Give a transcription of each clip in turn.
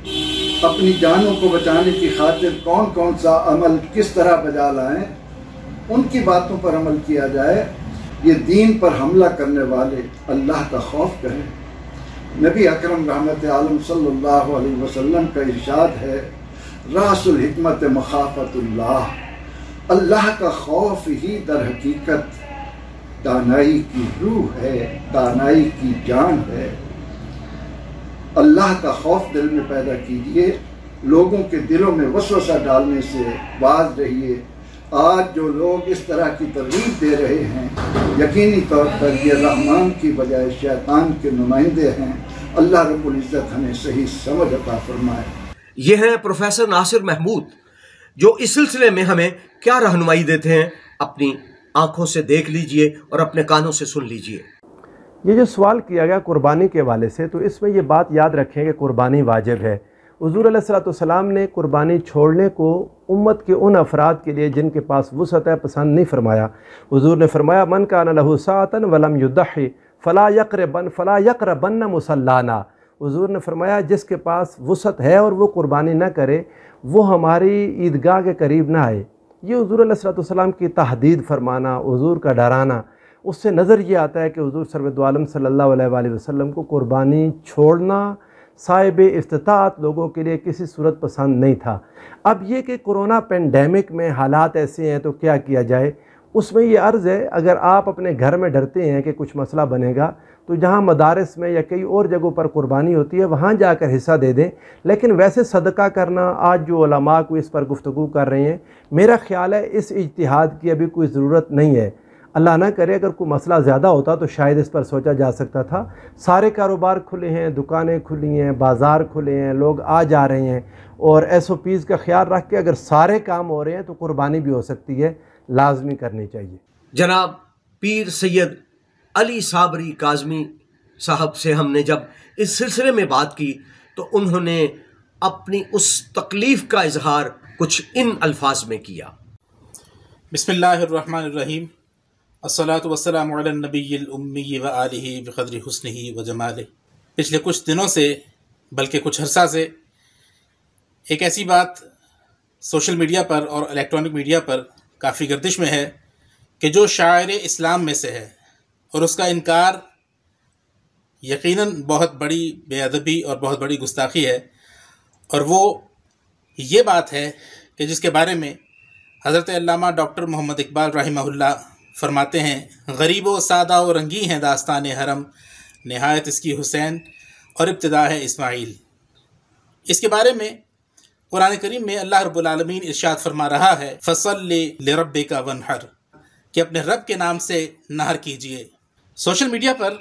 اپنی جانوں کو بچانے کی خاطر کون کون سا عمل کس طرح بجا لائیں، ان کی باتوں پر عمل کیا جائے۔ یہ دین پر حملہ کرنے والے اللہ کا خوف کریں۔ نبی اکرم رحمت عالم صلی اللہ علیہ وسلم کا ارشاد ہے، راس الحکمت مخافت اللہ، اللہ کا خوف ہی در حقیقت دانائی کی روح ہے، دانائی کی جان ہے۔ اللہ کا خوف دل میں پیدا کیجیے، لوگوں کے دلوں میں وسوسہ ڈالنے سے باز رہیے۔ آج جو لوگ اس طرح کی ترغیب دے رہے ہیں، یقینی طور پر یہ رحمان کی بجائے شیطان کے نمائندے ہیں۔ اللہ رب العزت ہمیں صحیح سمجھ عطا فرمائے۔ یہ ہیں پروفیسر ناصر محمود، جو اس سلسلے میں ہمیں کیا رہنمائی دیتے ہیں، اپنی آنکھوں سے دیکھ لیجئے اور اپنے کانوں سے سن لیجئے۔ یہ جو سوال کیا گیا قربانی کے حوالے سے، تو اس میں یہ بات یاد رکھیں کہ قربانی واجب ہے۔ حضور علیہ السلام نے قربانی چھوڑنے کو امت کے ان افراد کے لیے جن کے پاس وسعت ہے پسند نہیں فرمایا۔ حضور نے فرمایا، من کان لہ ساعۃ ولم یضحی فلا یقربن مصلانا۔ حضور نے فرمایا جس کے پاس وسعت ہے اور وہ قربانی نہ کرے، وہ ہماری عیدگاہ کے قریب نہ آئے۔ یہ حضور علیہ السلام کی تحدید فرمانا، حضور کا ڈرانا، اس سے نظر یہ آتا ہے کہ حضور سرور دو عالم صلی اللہ علیہ وآلہ وسلم کو قربانی چھوڑنا صاحب استطاعت لوگوں کے لیے کسی صورت پسند نہیں تھا۔ اب یہ کہ کرونا پینڈیمک میں حالات ایسے ہیں تو کیا کیا جائے، اس میں یہ عرض ہے، اگر آپ اپنے گھر میں ڈرتے ہیں کہ کچھ مسئلہ بنے گا تو جہاں مدارس میں یا کئی اور جگہوں پر قربانی ہوتی ہے وہاں جا کر حصہ دے دیں۔ لیکن ویسے صدقہ کرنا، آج جو علماء کو اس پر گفتگو کر رہے ہیں، میرا خیال ہے اس اجتہاد کی ابھی کوئی ضرورت نہیں ہے۔ اللہ نہ کرے اگر کوئی مسئلہ زیادہ ہوتا تو شاید اس پر سوچا جا سکتا تھا۔ سارے کاروبار کھلے ہیں، دکانیں کھلی ہیں، بازار کھلے ہیں، لوگ آ جا رہے ہیں، اور ایس او پیز کا خیال رکھ کے اگر سارے کام ہو رہے ہیں تو قربانی بھی ہو سکتی ہے، لازمی کرنی چاہیے۔ جناب پیر سید علی صابری کاظمی صاحب سے ہم نے جب اس سلسلے میں بات کی تو انہوں نے اپنی اس تکلیف کا اظہار کچھ ان الفاظ میں کیا۔ بسم اللہ الرحمن الرحیم، الصلاۃ والسلام علی النبی الامی و آلہ بقدر حسنہ و جمالہ۔ پچھلے کچھ دنوں سے، بلکہ کچھ عرصہ سے، ایک ایسی بات سوشل میڈیا پر اور الیکٹرانک میڈیا پر کافی گردش میں ہے کہ جو شاعر اسلام میں سے ہے، اور اس کا انکار یقیناً بہت بڑی بے ادبی اور بہت بڑی گستاخی ہے، اور وہ یہ بات ہے کہ جس کے بارے میں حضرت علامہ ڈاکٹر محمد اقبال رحمہ اللہ فرماتے ہیں، غریب و سادہ و رنگی ہیں داستان حرم، نہایت اس کی حسین اور ابتدا ہے اسماعیل۔ اس کے بارے میں قرآن کریم میں اللہ رب العالمین ارشاد فرما رہا ہے، فَصَلِّ لِرَبِّكَ وَانْحَرْ، کہ اپنے رب کے نام سے نحر کیجئے۔ سوشل میڈیا پر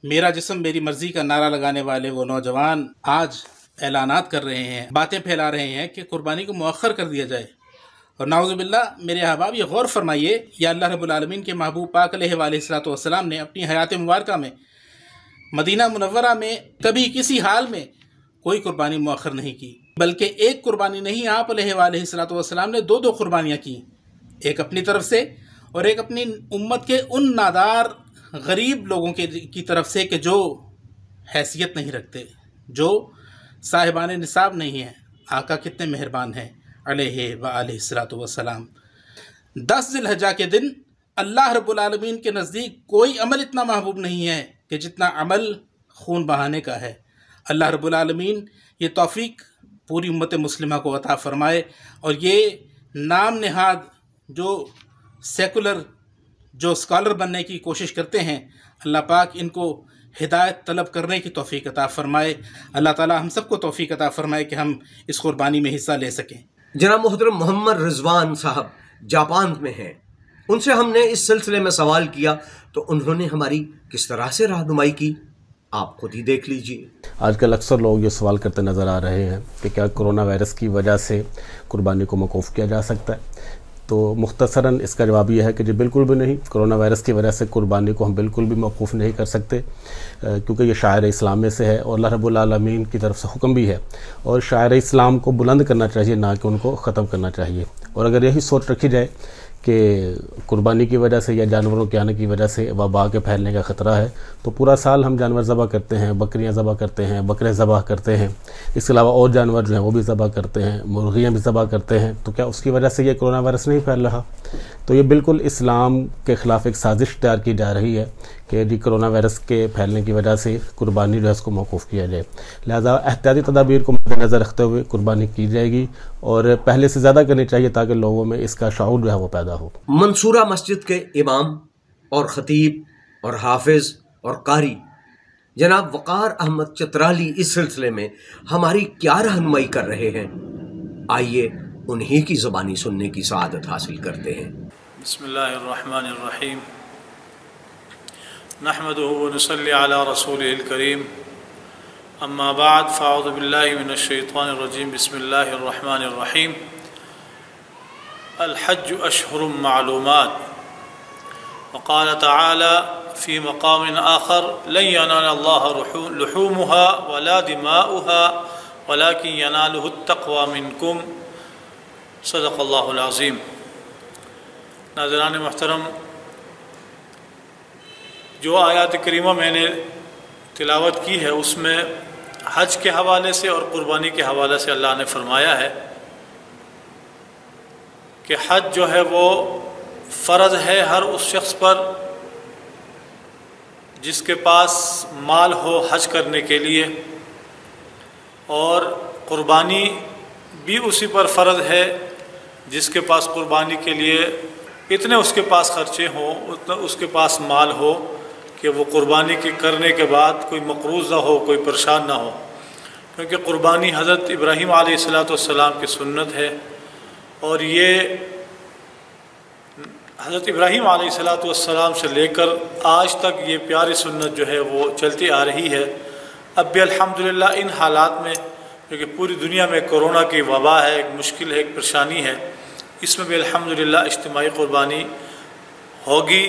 میرا جسم میری مرضی کا نعرہ لگانے والے وہ نوجوان آج اعلانات کر رہے ہیں، باتیں پھیلا رہے ہیں کہ قربانی کو مؤخر کر دیا جائے، اور نعوذ باللہ میرے احباب یہ غور فرمائیے، یا اللہ رب العالمین کے محبوب پاک علیہ وآلہ والسلام نے اپنی حیات مبارکہ میں مدینہ منورہ میں کبھی کسی حال میں کوئی قربانی مؤخر نہیں کی، بلکہ ایک قربانی نہیں، آپ علیہ وآلہ والسلام نے دو قربانیاں کی، ایک اپنی طرف سے اور ایک اپنی امت کے ان نادار غریب لوگوں کی طرف سے کہ جو حیثیت نہیں رکھتے، جو صاحبان نصاب نہیں ہیں۔ آقا کتنے مہربان ہیں علیہ وآلہ والسلام۔ 10 ذی الحجہ کے دن اللہ رب العالمین کے نزدیک کوئی عمل اتنا محبوب نہیں ہے کہ جتنا عمل خون بہانے کا ہے۔ اللہ رب العالمین یہ توفیق پوری امت مسلمہ کو عطا فرمائے، اور یہ نام نہاد جو سیکولر، جو اسکالر بننے کی کوشش کرتے ہیں، اللہ پاک ان کو ہدایت طلب کرنے کی توفیق عطا فرمائے۔ اللہ تعالی ہم سب کو توفیق عطا فرمائے کہ ہم اس قربانی میں حصہ لے سکیں۔ جناب محترم محمد رضوان صاحب جاپان میں ہیں، ان سے ہم نے اس سلسلے میں سوال کیا تو انہوں نے ہماری کس طرح سے رہنمائی کی، آپ خود ہی دیکھ لیجئے۔ آج کل اکثر لوگ یہ سوال کرتے نظر آ رہے ہیں کہ کیا کرونا وائرس کی وجہ سے قربانی کو موقوف کیا جا سکتا ہے؟ تو مختصراً اس کا جواب یہ ہے کہ جی بالکل بھی نہیں، کرونا وائرس کی وجہ سے قربانی کو ہم بالکل بھی موقوف نہیں کر سکتے، کیونکہ یہ شاعر اسلام میں سے ہے اور اللہ رب العالمین کی طرف سے حکم بھی ہے، اور شاعر اسلام کو بلند کرنا چاہیے، نہ کہ ان کو ختم کرنا چاہیے۔ اور اگر یہی سوچ رکھی جائے کہ قربانی کی وجہ سے یا جانوروں کے آنے کی وجہ سے وبا کے پھیلنے کا خطرہ ہے، تو پورا سال ہم جانور ذبح کرتے ہیں، بکریاں ذبح کرتے ہیں، بکرے ذبح کرتے ہیں، اس کے علاوہ اور جانور جو ہیں وہ بھی ذبح کرتے ہیں، مرغیاں بھی ذبح کرتے ہیں، تو کیا اس کی وجہ سے یہ کرونا وائرس نہیں پھیل رہا؟ تو یہ بالکل اسلام کے خلاف ایک سازش تیار کی جا رہی ہے کہ جی کرونا وائرس کے پھیلنے کی وجہ سے قربانی جو ہے اس کو موقوف کیا جائے۔ لہذا احتیاطی تدابیر کو مد نظر رکھتے ہوئے قربانی کی جائے گی، اور پہلے سے زیادہ کرنی چاہیے تاکہ لوگوں میں اس کا شعور جو ہے وہ پیدا ہو۔ منصورہ مسجد کے امام اور خطیب اور حافظ اور قاری جناب وقار احمد چترالی اس سلسلے میں ہماری کیا رہنمائی کر رہے ہیں، آئیے انہی کی زبانی سننے کی سعادت حاصل کرتے ہیں۔ بسم اللہ الرحمن الرحیم، نحمده ونصلی علی رسوله الکریم، اما بعد فاعوذ باللہ من الشیطان الرجیم، بسم اللہ الرحمن الرحیم۔ الحج اشہر معلومات، وقال تعالی فی مقام آخر لن ینال اللہ لحومها ولا دماؤها ولكن ینالہ التقوی منکم، صدق اللہ العظیم۔ ناظران محترم، جو آیات کریمہ میں نے تلاوت کی ہے اس میں حج کے حوالے سے اور قربانی کے حوالے سے اللہ نے فرمایا ہے کہ حج جو ہے وہ فرض ہے ہر اس شخص پر جس کے پاس مال ہو حج کرنے کے لیے، اور قربانی بھی اسی پر فرض ہے جس کے پاس قربانی کے لیے اتنے اس کے پاس خرچے ہوں، اتنا اس کے پاس مال ہو کہ وہ قربانی کے کرنے کے بعد کوئی مقروض نہ ہو، کوئی پریشان نہ ہو، کیونکہ قربانی حضرت ابراہیم علیہ السلام کی سنت ہے، اور یہ حضرت ابراہیم علیہ السلام سے لے کر آج تک یہ پیاری سنت جو ہے وہ چلتی آ رہی ہے۔ اب بھی الحمدللہ ان حالات میں، کیونکہ پوری دنیا میں کرونا کی وبا ہے، ایک مشکل ہے، ایک پریشانی ہے، اس میں بھی الحمدللہ اجتماعی قربانی ہوگی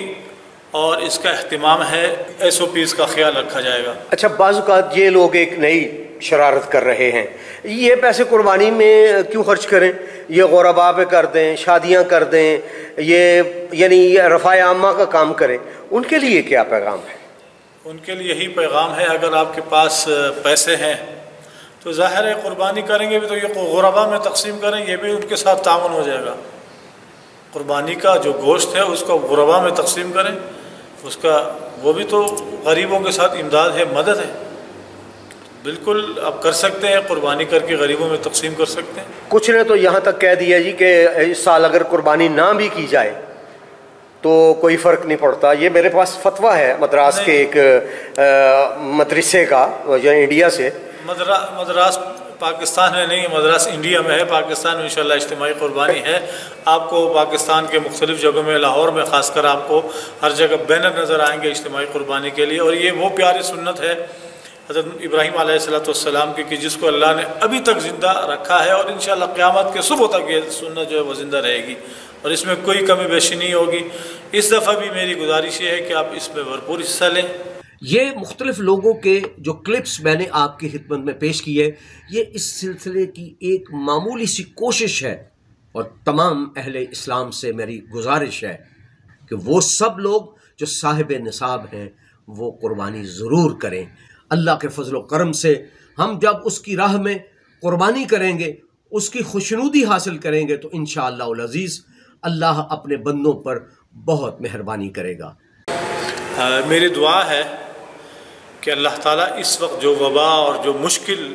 اور اس کا اہتمام ہے، SOPs کا خیال رکھا جائے گا۔ اچھا، بعض اوقات یہ لوگ ایک نئی شرارت کر رہے ہیں، یہ پیسے قربانی میں کیوں خرچ کریں، یہ غرباء پہ کر دیں، شادیاں کر دیں، یہ یعنی رفاع عامہ کا کام کریں، ان کے لیے کیا پیغام ہے؟ ان کے لیے یہی پیغام ہے، اگر آپ کے پاس پیسے ہیں تو ظاہر ہے قربانی کریں گے بھی تو یہ غرباء میں تقسیم کریں، یہ بھی ان کے ساتھ تعاون ہو جائے گا۔ قربانی کا جو گوشت ہے اس کو غرباء میں تقسیم کریں، اس کا وہ بھی تو غریبوں کے ساتھ امداد ہے، مدد ہے، بالکل آپ کر سکتے ہیں، قربانی کر کے غریبوں میں تقسیم کر سکتے ہیں۔ کچھ نے تو یہاں تک کہہ دیا جی کہ اس سال اگر قربانی نہ بھی کی جائے تو کوئی فرق نہیں پڑتا۔ یہ میرے پاس فتویٰ ہے مدراس کے ایک مدرسے کا جو انڈیا سے، مدراس پاکستان میں نہیں، مدراس انڈیا میں ہے، پاکستان میں انشاءاللہ اجتماعی قربانی ہے۔ آپ کو پاکستان کے مختلف جگہوں میں، لاہور میں خاص کر آپ کو ہر جگہ بینر نظر آئیں گے اجتماعی قربانی کے لیے، اور یہ وہ پیاری سنت ہے حضرت ابراہیم علیہ السلام کی کہ جس کو اللہ نے ابھی تک زندہ رکھا ہے، اور انشاءاللہ قیامت کے صبح تک یہ سنت جو ہے وہ زندہ رہے گی اور اس میں کوئی کمی بیشی نہیں ہوگی۔ اس دفعہ بھی میری گزارش یہ ہے کہ آپ اس میں بھرپور حصہ لیں۔ یہ مختلف لوگوں کے جو کلپس میں نے آپ کی خدمت میں پیش کیے، یہ اس سلسلے کی ایک معمولی سی کوشش ہے، اور تمام اہل اسلام سے میری گزارش ہے کہ وہ سب لوگ جو صاحب نصاب ہیں وہ قربانی ضرور کریں۔ اللہ کے فضل و کرم سے ہم جب اس کی راہ میں قربانی کریں گے، اس کی خوشنودی حاصل کریں گے، تو انشاءاللہ العزیز اللہ اپنے بندوں پر بہت مہربانی کرے گا۔ میری دعا ہے کہ اللہ تعالیٰ اس وقت جو وبا اور جو مشکل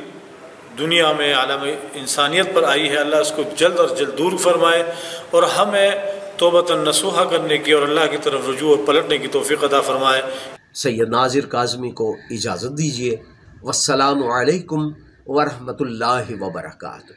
دنیا میں عالم انسانیت پر آئی ہے، اللہ اس کو جلد اور جلد دور فرمائے، اور ہمیں توبۃ نصوحہ کرنے کی اور اللہ کی طرف رجوع اور پلٹنے کی توفیق عطا فرمائے۔ سید ناظر کاظمی کو اجازت دیجیے۔ والسلام علیکم ورحمۃ اللہ وبرکاتہ۔